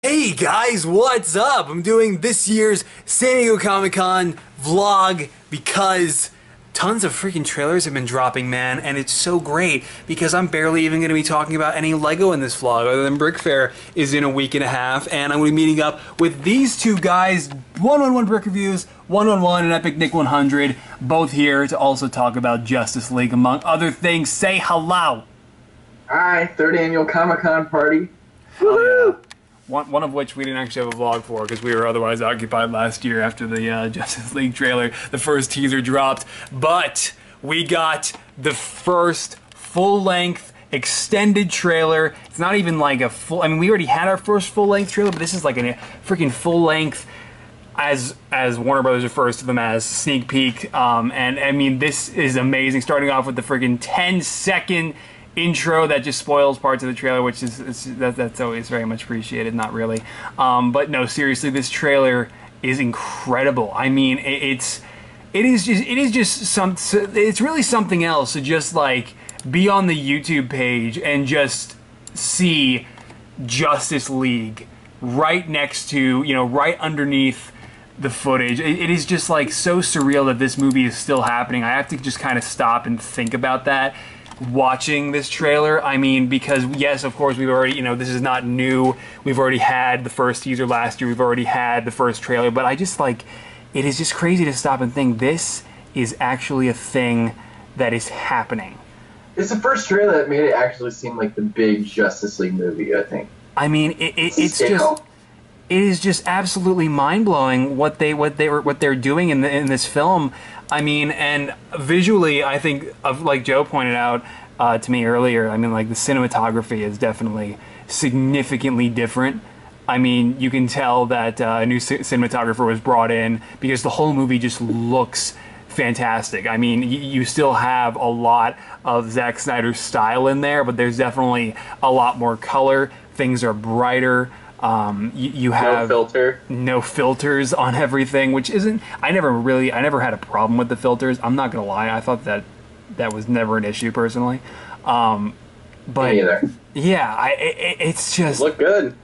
Hey guys, what's up? I'm doing this year's San Diego Comic-Con vlog because tons of freaking trailers have been dropping, man, and it's so great because I'm barely even going to be talking about any Lego in this vlog other than Brick Fair is in a week and a half, and I'm going to be meeting up with these two guys, 111 Brick Reviews, 111 and Epic Nick 100, both here to also talk about Justice League, among other things. Say hello! Hi, third annual Comic-Con party. Oh, yeah. One of which we didn't actually have a vlog for because we were otherwise occupied last year after the Justice League trailer. The first teaser dropped, but we got the first full-length extended trailer. It's not even like a full, I mean, we already had our first full-length trailer, but this is like a freaking full-length, as Warner Brothers refers to them as, sneak peek. And I mean, this is amazing, starting off with the freaking 10-second intro that just spoils parts of the trailer, which is that's always very much appreciated. Not really, but no, seriously, this trailer is incredible. I mean, it's really something else to just like be on the YouTube page and just see Justice League right next to, you know, right underneath the footage. It is just like so surreal that this movie is still happening. I have to just kind of stop and think about that watching this trailer. I mean, because yes, of course, we've already, you know, this is not new. We've already had the first teaser last year. We've already had the first trailer, but I just like, it is just crazy to stop and think this is actually a thing that is happening. It's the first trailer that made it actually seem like the big Justice League movie, I think. I mean, it is just absolutely mind-blowing what they're doing in this film. I mean, and visually, I think, like Joe pointed out to me earlier, I mean, like, the cinematography is definitely significantly different. I mean, you can tell that a new cinematographer was brought in because the whole movie just looks fantastic. I mean, you still have a lot of Zack Snyder's style in there, but there's definitely a lot more color. Things are brighter. You have no filters on everything, which isn't, I never had a problem with the filters. I'm not gonna lie, I thought that was never an issue personally. But me either. Yeah, it's just look good.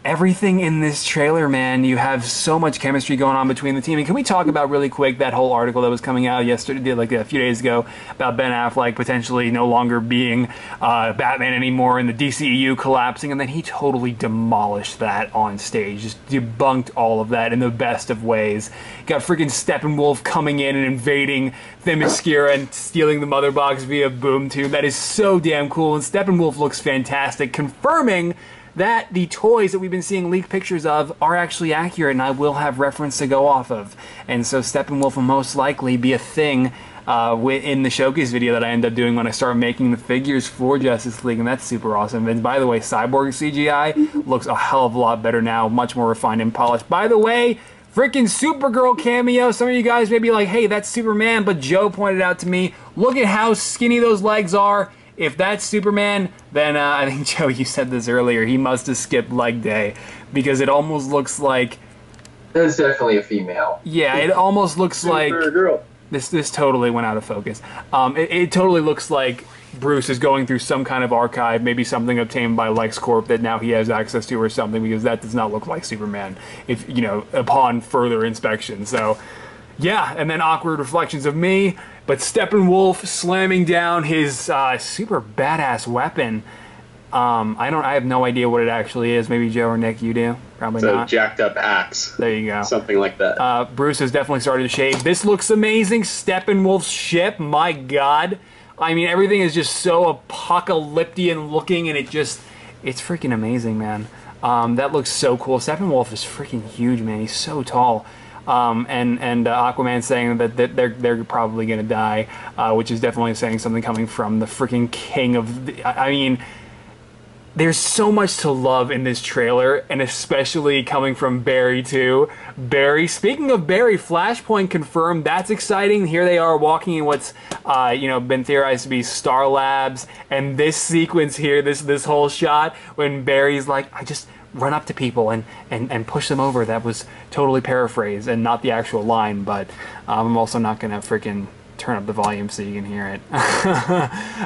Everything in this trailer, man, you have so much chemistry going on between the team. And can we talk about really quick that whole article that was coming out yesterday, like a few days ago, about Ben Affleck potentially no longer being Batman anymore and the DCEU collapsing, and then he totally demolished that on stage, just debunked all of that in the best of ways. Got freaking Steppenwolf coming in and invading Themyscira and stealing the mother box via boom tube. That is so damn cool, and Steppenwolf looks fantastic, confirming that the toys that we've been seeing leaked pictures of are actually accurate, and I will have reference to go off of. And so Steppenwolf will most likely be a thing in the showcase video that I end up doing when I start making the figures for Justice League, and that's super awesome. And by the way, Cyborg CGI looks a hell of a lot better now, much more refined and polished. By the way, freaking Supergirl cameo. Some of you guys may be like, hey, that's Superman, but Joe pointed out to me, look at how skinny those legs are. If that's Superman, then I think, Joe, you said this earlier, he must have skipped leg day, because it almost looks like... That's definitely a female. Yeah, it almost looks like... Girl. This totally went out of focus. It totally looks like Bruce is going through some kind of archive, maybe something obtained by LexCorp that now he has access to or something, because that does not look like Superman, if, you know, upon further inspection. So, yeah, and then awkward reflections of me, but Steppenwolf slamming down his super badass weapon. I have no idea what it actually is. Maybe Joe or Nick, you do? Probably not. Jacked up axe. There you go. Something like that. Bruce has definitely started to shave. This looks amazing. Steppenwolf's ship, my god. I mean, everything is just so apocalyptic looking, and it's freaking amazing, man. That looks so cool. Steppenwolf is freaking huge, man. He's so tall. And Aquaman saying that they're probably gonna die, which is definitely saying something coming from the freaking king of I mean, there's so much to love in this trailer, and especially coming from Barry too. Barry, speaking of Barry, Flashpoint confirmed. That's exciting. Here they are walking in what's you know, been theorized to be Star Labs, and this sequence here, this whole shot when Barry's like, I just run up to people and push them over. That was totally paraphrased and not the actual line, but I'm also not gonna freaking turn up the volume so you can hear it.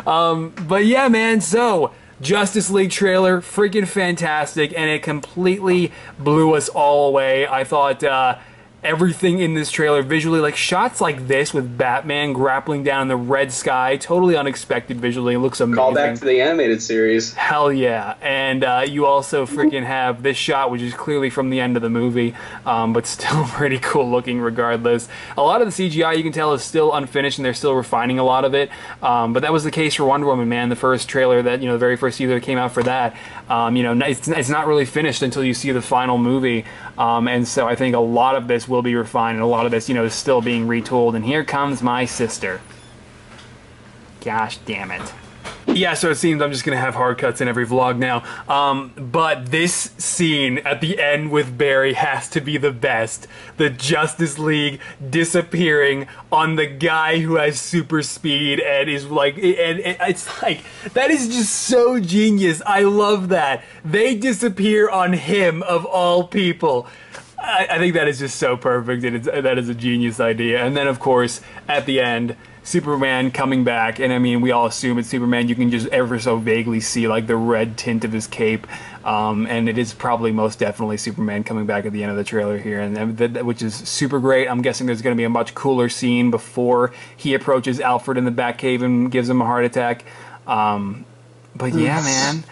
But yeah, man, so Justice League trailer, freaking fantastic, and it completely blew us all away. I thought everything in this trailer visually, like shots like this with Batman grappling down in the red sky, totally unexpected visually. It looks amazing. Call back to the animated series. Hell yeah. And you also freaking have this shot, which is clearly from the end of the movie, but still pretty cool looking regardless. A lot of the CGI, you can tell, is still unfinished, and they're still refining a lot of it. But that was the case for Wonder Woman, man. The first trailer that, the very first teaser that came out for that, it's not really finished until you see the final movie. And so I think a lot of this will be refined, and a lot of this, is still being retooled. And here comes my sister. Gosh damn it. Yeah, so it seems I'm just going to have hard cuts in every vlog now. But this scene at the end with Barry has to be the best. The Justice League disappearing on the guy who has super speed and is like, and it's like, that is just so genius. I love that. They disappear on him of all people. I think that is just so perfect, and that is a genius idea. And then, of course, at the end, Superman coming back, and I mean, we all assume it's Superman. You can just ever so vaguely see like the red tint of his cape, and it is probably most definitely Superman coming back at the end of the trailer here, and which is super great. I'm guessing there's going to be a much cooler scene before he approaches Alfred in the Batcave and gives him a heart attack. But yeah, man.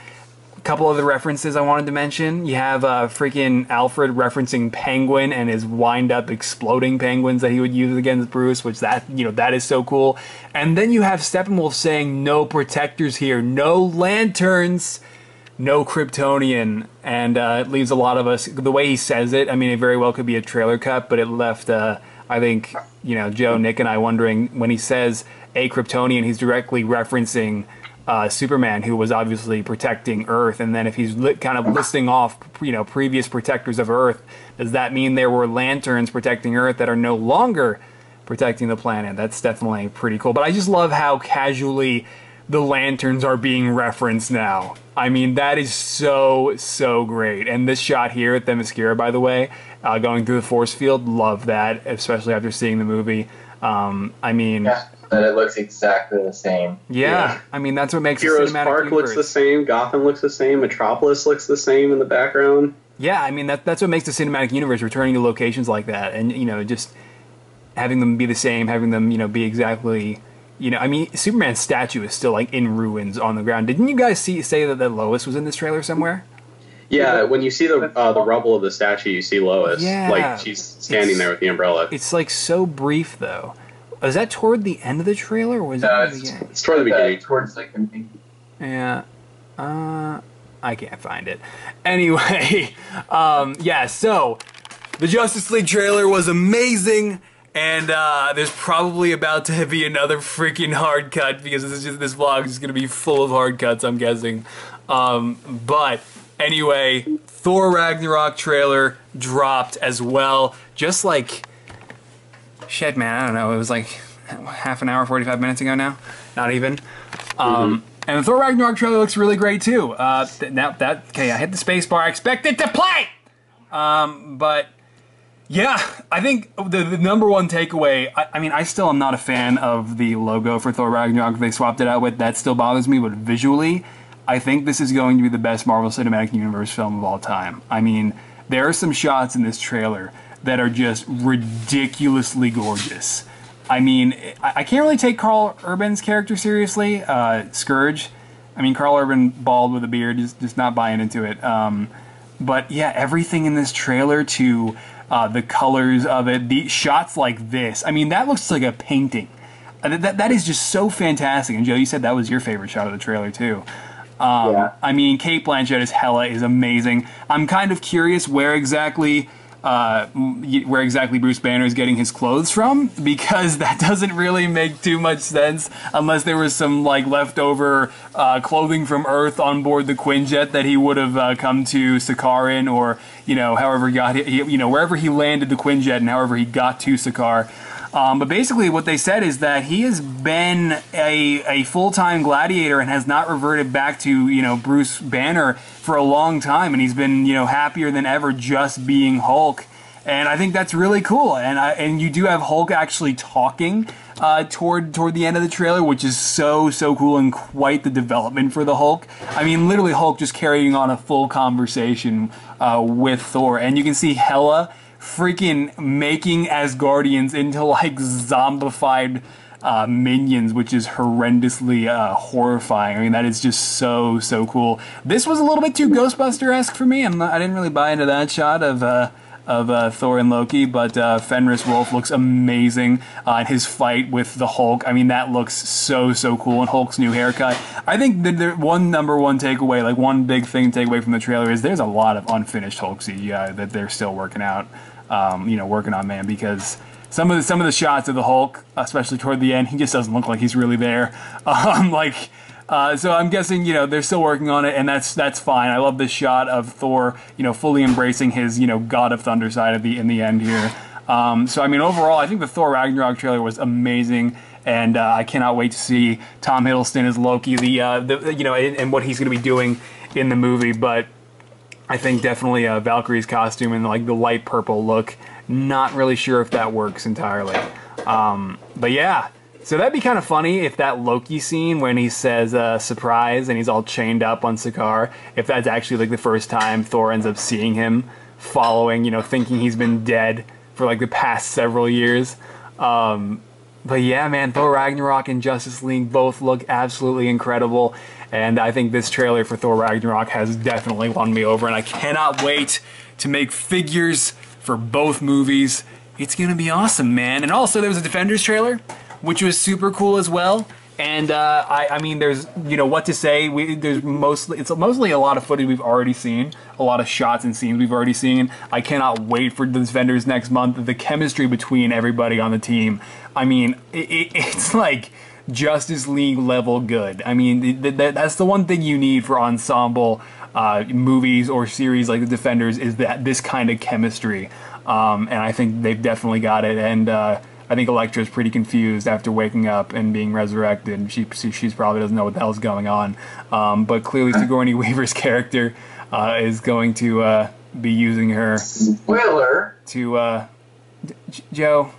Couple other references I wanted to mention. You have freaking Alfred referencing Penguin and his wind-up exploding penguins that he would use against Bruce, which that is so cool. And then you have Steppenwolf saying no protectors here, no lanterns, no Kryptonian, and it leaves a lot of us, the way he says it, I mean, it very well could be a trailer cut, but it left I think Joe, Nick, and I wondering, when he says a Kryptonian, he's directly referencing Superman, who was obviously protecting Earth, and then if he's kind of listing off, previous protectors of Earth, does that mean there were lanterns protecting Earth that are no longer protecting the planet? That's definitely pretty cool. But I just love how casually the lanterns are being referenced now. I mean, that is so great. And this shot here at Themyscira, by the way, going through the force field, love that, especially after seeing the movie. I mean... Yeah. And it looks exactly the same. Yeah, I mean, that's what makes Heroes the cinematic Park universe. looks the same, Gotham looks the same, Metropolis looks the same in the background. Yeah, I mean, that's what makes the cinematic universe, returning to locations like that, and, just having them be the same, having them, be exactly, I mean, Superman's statue is still, like, in ruins on the ground. Didn't you guys say that Lois was in this trailer somewhere? Yeah, when you see the rubble of the statue, you see Lois. Yeah. Like, she's standing there with the umbrella. It's, like, so brief, though. Is that toward the end of the trailer, or was it at the beginning? It's toward the beginning. Towards like the beginning. Yeah. I can't find it. Anyway, yeah, so the Justice League trailer was amazing, and there's probably about to be another freaking hard cut, because this vlog is going to be full of hard cuts, I'm guessing. But anyway, Thor Ragnarok trailer dropped as well, just like... Shit, man, I don't know. It was like half an hour, 45 minutes ago now. Not even. And the Thor Ragnarok trailer looks really great, too. Okay, I hit the space bar. I expect it to play! But, yeah, I think the number one takeaway, I mean, I still am not a fan of the logo for Thor Ragnarok they swapped it out with. That still bothers me, but visually, I think this is going to be the best Marvel Cinematic Universe film of all time. I mean, there are some shots in this trailer that are just ridiculously gorgeous. I mean, I can't really take Carl Urban's character seriously, Scourge. I mean, Carl Urban, bald with a beard, just not buying into it. But yeah, everything in this trailer, to the colors of it, the shots like this. I mean, that looks like a painting. That is just so fantastic. And Joe, you said that was your favorite shot of the trailer too. Yeah. I mean, Kate Blanchett as Hela is amazing. I'm kind of curious where exactly Bruce Banner is getting his clothes from, because that doesn't really make too much sense unless there was some like leftover clothing from Earth on board the Quinjet that he would have come to Sakaar in, or however he got wherever he landed the Quinjet and however he got to Sakaar. But basically what they said is that he has been a full-time gladiator and has not reverted back to, Bruce Banner for a long time, and he's been, happier than ever just being Hulk. And I think that's really cool. And you do have Hulk actually talking toward the end of the trailer, which is so cool and quite the development for the Hulk. I mean, literally Hulk just carrying on a full conversation with Thor, and you can see Hela freaking making Asgardians into like zombified minions, which is horrendously horrifying. I mean, that is just so cool. This was a little bit too Ghostbuster-esque for me. I didn't really buy into that shot of Thor and Loki, but Fenris Wolf looks amazing in his fight with the Hulk. I mean, that looks so cool, and Hulk's new haircut. I think the number one takeaway, like one big thing to take away from the trailer, is there's a lot of unfinished Hulk CGI that they're still working out, working on, man, because some of the shots of the Hulk, especially toward the end, he just doesn't look like he's really there. So I'm guessing, they're still working on it, and that's fine. I love this shot of Thor, fully embracing his, God of Thunder side in the end here. So I mean, overall, I think the Thor Ragnarok trailer was amazing, and I cannot wait to see Tom Hiddleston as Loki, and what he's going to be doing in the movie. But I think definitely Valkyrie's costume and like the light purple look, not really sure if that works entirely. But yeah. So that'd be kind of funny if that Loki scene when he says surprise and he's all chained up on Sakaar, if that's actually like the first time Thor ends up seeing him following, thinking he's been dead for like the past several years. But yeah, man, Thor Ragnarok and Justice League both look absolutely incredible. And I think this trailer for Thor Ragnarok has definitely won me over. And I cannot wait to make figures for both movies. It's going to be awesome, man. And also there was a Defenders trailer, which was super cool as well. And I mean, there's what to say. It's mostly a lot of footage we've already seen, a lot of shots and scenes we've already seen. I cannot wait for the Defenders next month. The chemistry between everybody on the team, I mean, it's like Justice League level good. I mean, that's the one thing you need for ensemble movies or series like the Defenders, is that this kind of chemistry. And I think they've definitely got it. And I think Elektra's pretty confused after waking up and being resurrected. She probably doesn't know what the hell's going on. But clearly Sigourney Weaver's character is going to be using her... Spoiler! To... Joe,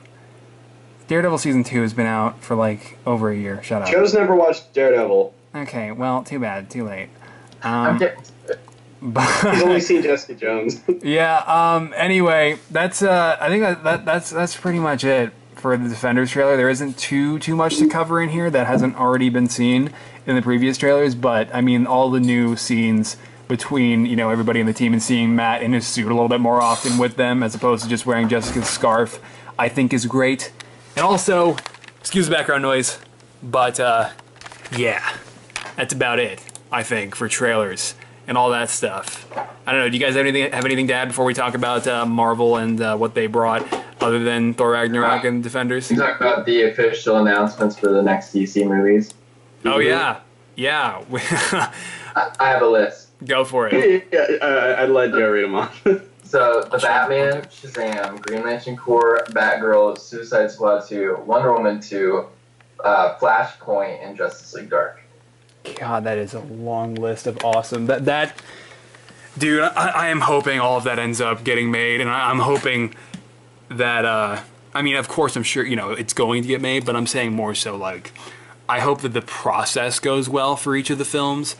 Daredevil Season 2 has been out for like over a year. Shut up. Joe's never watched Daredevil. Okay, well, too bad. Too late. He's only seen Jessica Jones. Yeah, anyway, that's I think that's pretty much it for the Defenders trailer. There isn't too much to cover in here that hasn't already been seen in the previous trailers, but I mean, all the new scenes between, everybody in the team and seeing Matt in his suit a little bit more often with them as opposed to just wearing Jessica's scarf, I think is great. And also, excuse the background noise, but yeah, that's about it, I think, for trailers and all that stuff. I don't know, do you guys have anything to add before we talk about Marvel and what they brought, other than Thor Ragnarok and Defenders? You talk about the official announcements for the next DC movies. Oh yeah, yeah. I have a list. Go for it. I'd let Joe read them off. So, the Batman, Shazam, Green Lantern Corps, Batgirl, Suicide Squad 2, Wonder Woman 2, Flashpoint, and Justice League Dark. God, that is a long list of awesome. Dude, I am hoping all of that ends up getting made, and I'm hoping that, I mean, of course, I'm sure, it's going to get made, but I'm saying more so, like, I hope that the process goes well for each of the films,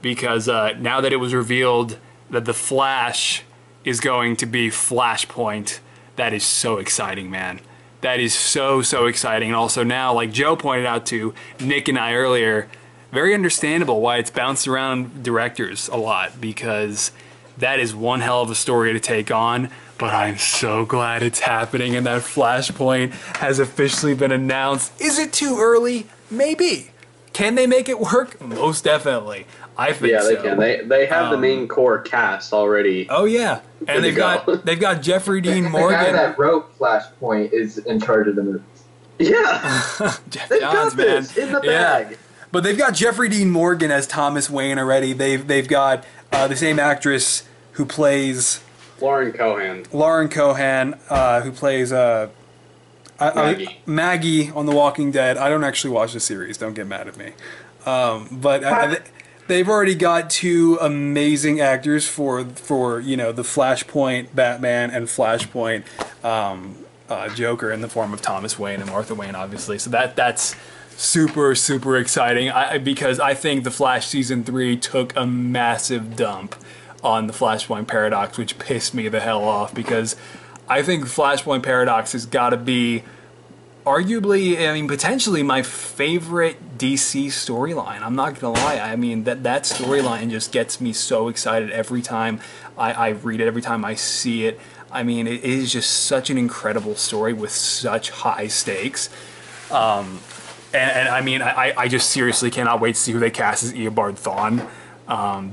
because now that it was revealed that The Flash is going to be Flashpoint, that is so exciting, man. That is so exciting. And also now, like Joe pointed out to Nick and I earlier, very understandable why it's bounced around directors a lot, because that is one hell of a story to take on. But I'm so glad it's happening and that Flashpoint has officially been announced. Is it too early? Maybe. Can they make it work? Most definitely. I think so. Yeah, they can. They have the main core cast already. Oh yeah, and they've got Jeffrey Dean Morgan. The guy that wrote Flashpoint is in charge of the movies. Yeah, Jeff they've Johns, got this in the bag. Yeah. But they've got Jeffrey Dean Morgan as Thomas Wayne already. They've got the same actress who plays Lauren Cohan. Who plays Maggie on The Walking Dead. I don't actually watch the series. Don't get mad at me. But they've already got two amazing actors for the Flashpoint Batman and Flashpoint Joker in the form of Thomas Wayne and Martha Wayne, obviously. So that's super, super exciting because I think The Flash Season 3 took a massive dump on the Flashpoint Paradox, which pissed me the hell off because I think Flashpoint Paradox has got to be arguably, I mean, potentially my favorite DC storyline. I'm not gonna lie. I mean, that storyline just gets me so excited every time I read it, every time I see it. I mean, it is just such an incredible story with such high stakes. And I mean, I just seriously cannot wait to see who they cast as Eobard Thawne.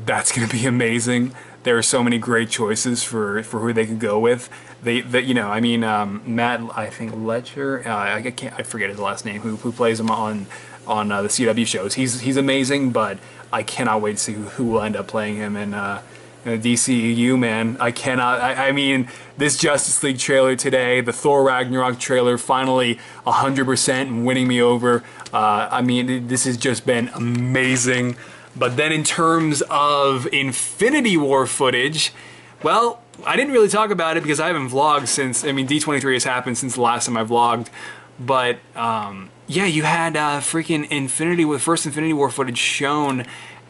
That's gonna be amazing. There are so many great choices for who they could go with. You know, I mean, Matt, I think Letcher, I forget his last name, who plays him on the CW shows. He's amazing, but I cannot wait to see who will end up playing him in the DCEU, man. I mean, this Justice League trailer today, the Thor Ragnarok trailer, finally 100% and winning me over. I mean, this has just been amazing. But then in terms of Infinity War footage, well, I didn't really talk about it because I haven't vlogged since, I mean, D23 has happened since the last time I vlogged. But, yeah, you had freaking first Infinity War footage shown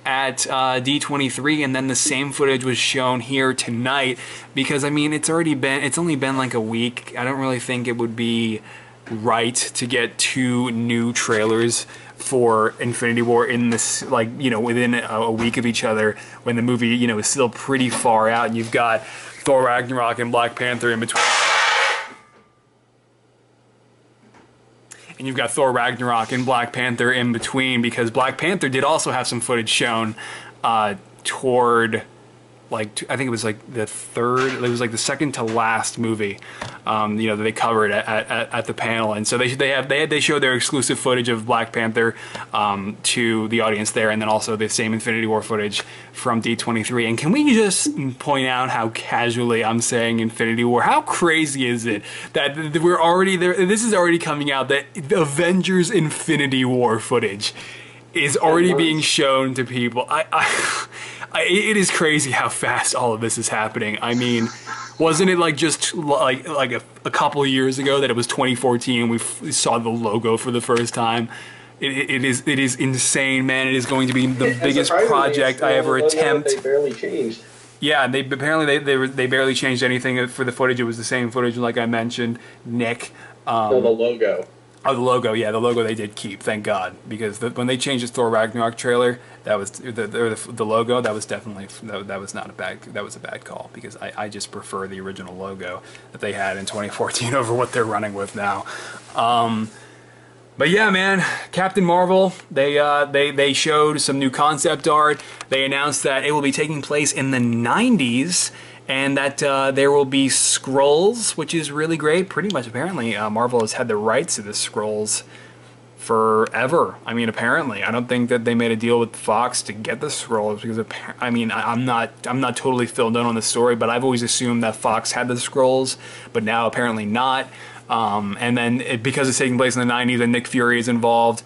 at D23, and then the same footage was shown here tonight because, I mean, it's only been like a week. I don't really think it would be right to get 2 new trailers for Infinity War in this, like, you know, within a week of each other when the movie, you know, is still pretty far out, and you've got Thor Ragnarok and Black Panther in between. And you've got Thor Ragnarok and Black Panther in between because Black Panther did also have some footage shown toward, like, I think it was like the second to last movie, you know, that they covered at the panel, and so they showed their exclusive footage of Black Panther to the audience there, and then also the same Infinity War footage from D23. And can we just point out how casually I'm saying Infinity War? How crazy is it that we're already there? This is already coming out that Avengers Infinity War footage is already being shown to people. It is crazy how fast all of this is happening. I mean, wasn't it like just like a couple of years ago that it was 2014 we saw the logo for the first time? It is insane, man. It is going to be the biggest project I ever attempt. They barely changed. Yeah, they apparently they barely changed anything for the footage. It was the same footage, like I mentioned, Nick. No, the logo. Oh, the logo, yeah, the logo they did keep, thank God, because when they changed the Thor Ragnarok trailer, that was the logo. That was definitely that was not a bad call because I just prefer the original logo that they had in 2014 over what they're running with now. But yeah, man, Captain Marvel, they showed some new concept art. They announced that it will be taking place in the 90s. And that there will be Skrulls, which is really great. Pretty much, apparently, Marvel has had the rights to the Skrulls forever. I mean, apparently, I don't think that they made a deal with Fox to get the Skrulls because, I mean, I'm not totally filled in on the story, but I've always assumed that Fox had the Skrulls, but now apparently not. And then because it's taking place in the 90s and Nick Fury is involved,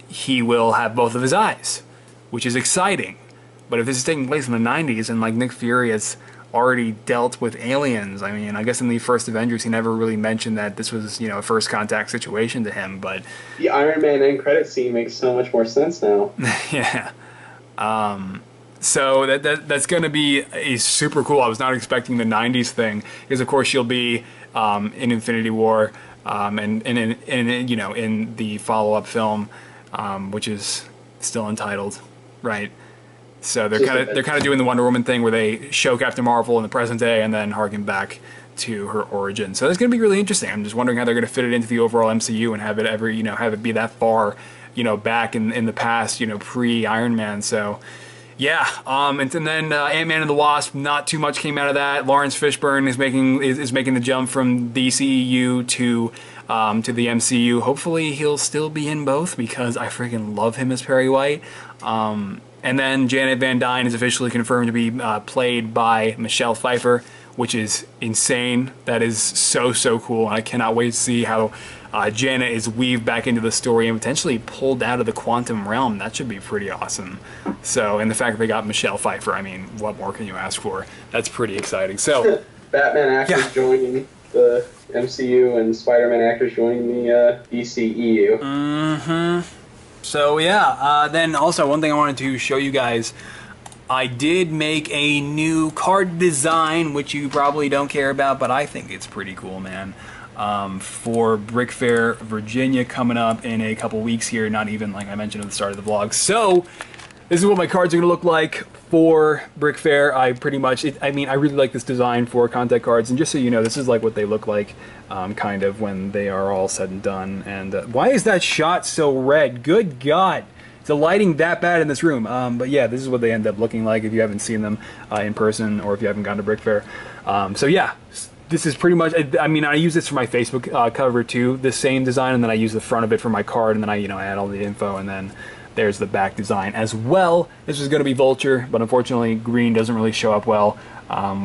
he will have both of his eyes, which is exciting. But if this is taking place in the 90s and like Nick Fury has already dealt with aliens, I mean, I guess in the first Avengers he never really mentioned that this was, you know, a first contact situation to him, but... The Iron Man end credit scene makes so much more sense now. Yeah. So that's going to be super cool. I was not expecting the 90s thing because, of course, she'll be in Infinity War and in you know, in the follow-up film, which is still entitled, right? So they're kind of doing the Wonder Woman thing where they show Captain Marvel in the present day and then harken back to her origin. So that's going to be really interesting. I'm just wondering how they're going to fit it into the overall MCU and have it be that far, you know, back in the past, you know, pre-Iron Man. So yeah, and then Ant-Man and the Wasp, not too much came out of that. Lawrence Fishburne is making the jump from DCEU to the MCU. Hopefully he'll still be in both because I freaking love him as Perry White. And then Janet Van Dyne is officially confirmed to be played by Michelle Pfeiffer, which is insane. That is so cool. I cannot wait to see how Janet is weaved back into the story and potentially pulled out of the quantum realm. That should be pretty awesome. So, and the fact that they got Michelle Pfeiffer, I mean, what more can you ask for? That's pretty exciting. So, Batman actors joining. the MCU and Spider-Man actors joining the DCEU. Mm-hmm. So yeah, then also one thing I wanted to show you guys, I did make a new card design, which you probably don't care about, but I think it's pretty cool, man. For Brick Fair Virginia coming up in a couple weeks here, not even like I mentioned at the start of the vlog. So this is what my cards are going to look like for Brick Fair. I pretty much, I mean, I really like this design for contact cards, and just so you know, this is like what they look like kind of when they are all said and done. And why is that shot so red? Good God. Is the lighting that bad in this room? But yeah, this is what they end up looking like if you haven't seen them in person or if you haven't gone to Brick Fair. So yeah, this is pretty much, I mean, I use this for my Facebook cover too, the same design, and then I use the front of it for my card, and then I, add all the info, and then there's the back design as well. This is going to be Vulture, but unfortunately green doesn't really show up well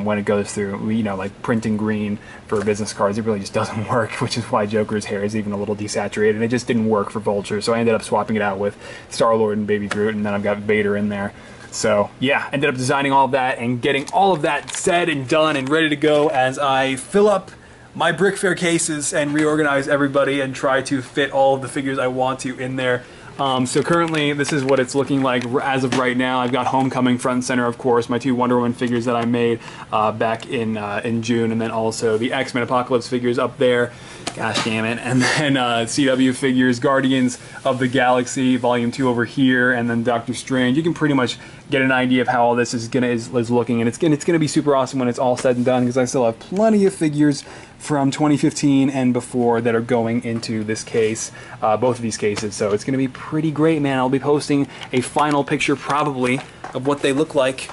when it goes through, like printing green for business cards. It really just doesn't work, which is why Joker's hair is even a little desaturated, and it just didn't work for Vulture, so I ended up swapping it out with Star-Lord and Baby Groot, and then I've got Vader in there. So yeah, ended up designing all of that and getting all of that said and done and ready to go as I fill up my Brick Fair cases and reorganize everybody and try to fit all of the figures I want to in there. So currently, this is what it's looking like as of right now. I've got Homecoming front and center, of course, my 2 Wonder Woman figures that I made back in June, and then also the X-Men Apocalypse figures up there. Gosh damn it. And then CW figures, Guardians of the Galaxy, Volume 2 over here, and then Doctor Strange. You can pretty much get an idea of how all this is looking, and it's gonna be super awesome when it's all said and done, because I still have plenty of figures from 2015 and before that are going into this case, both of these cases. So it's gonna be pretty great, man. I'll be posting a final picture probably of what they look like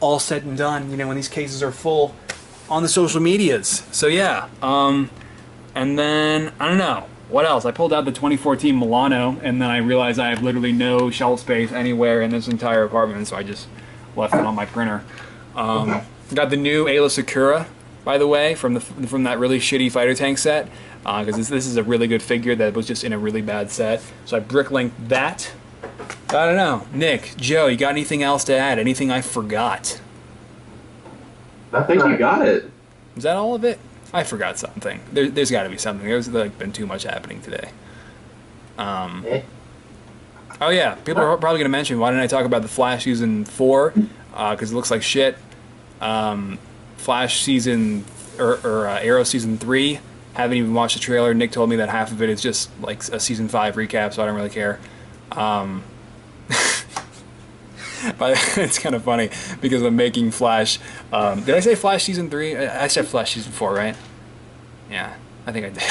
all said and done, when these cases are full on the social medias. So yeah, and then I don't know what else. I pulled out the 2014 Milano, and then I realized I have literally no shelf space anywhere in this entire apartment, so I just left it on my printer. Got the new Ayla Sakura, by the way, from that really shitty fighter tank set, because this is a really good figure that was just in a really bad set. So I brick-linked that. I don't know. Nick, Joe, you got anything else to add? Anything I forgot? I think you got it. Is that all of it? I forgot something. There's got to be something. There's like been too much happening today. Oh yeah, people are probably going to mention, why didn't I talk about the Flash season 4? Because it looks like shit. Flash season or Arrow season 3. Haven't even watched the trailer. Nick told me that half of it is just like a season 5 recap, so I don't really care. But it's kind of funny because I'm making Flash. Did I say Flash season 3? I said Flash season 4, right? Yeah, I think I did.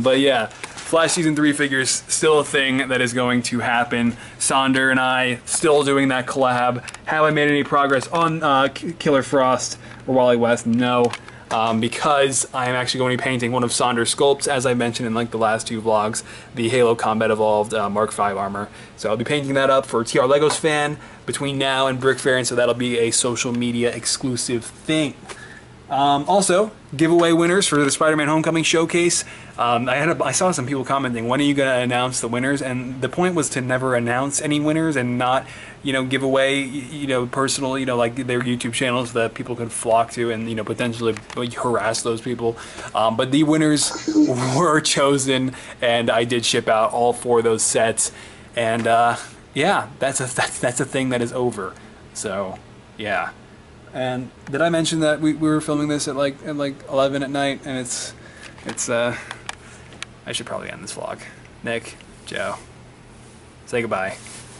But yeah, Flash season 3 figures still a thing that is going to happen. Sonder and I still doing that collab. Have I made any progress on Killer Frost or Wally West? No. Because I am actually going to be painting one of Sonder's sculpts, as I mentioned in like the last 2 vlogs, the Halo Combat Evolved Mark V armor. So I'll be painting that up for TR Legos fan between now and Brick Fair, and so that'll be a social media exclusive thing. Also, giveaway winners for the Spider-Man Homecoming Showcase. I saw some people commenting, when are you going to announce the winners? And the point was to never announce any winners and not, give away, personal, like their YouTube channels that people could flock to and, potentially harass those people. But the winners were chosen, and I did ship out all 4 of those sets. And yeah, that's a thing that is over. So yeah. And did I mention that we were filming this at like 11 at night, and it's I should probably end this vlog. Nick, Joe, say goodbye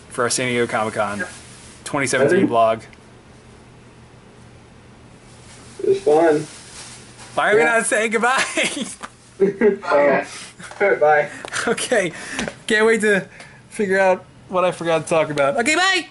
for our San Diego Comic-Con 2017 vlog. It was fun. Why are we not saying goodbye? Bye. Okay, can't wait to figure out what I forgot to talk about. Okay, bye!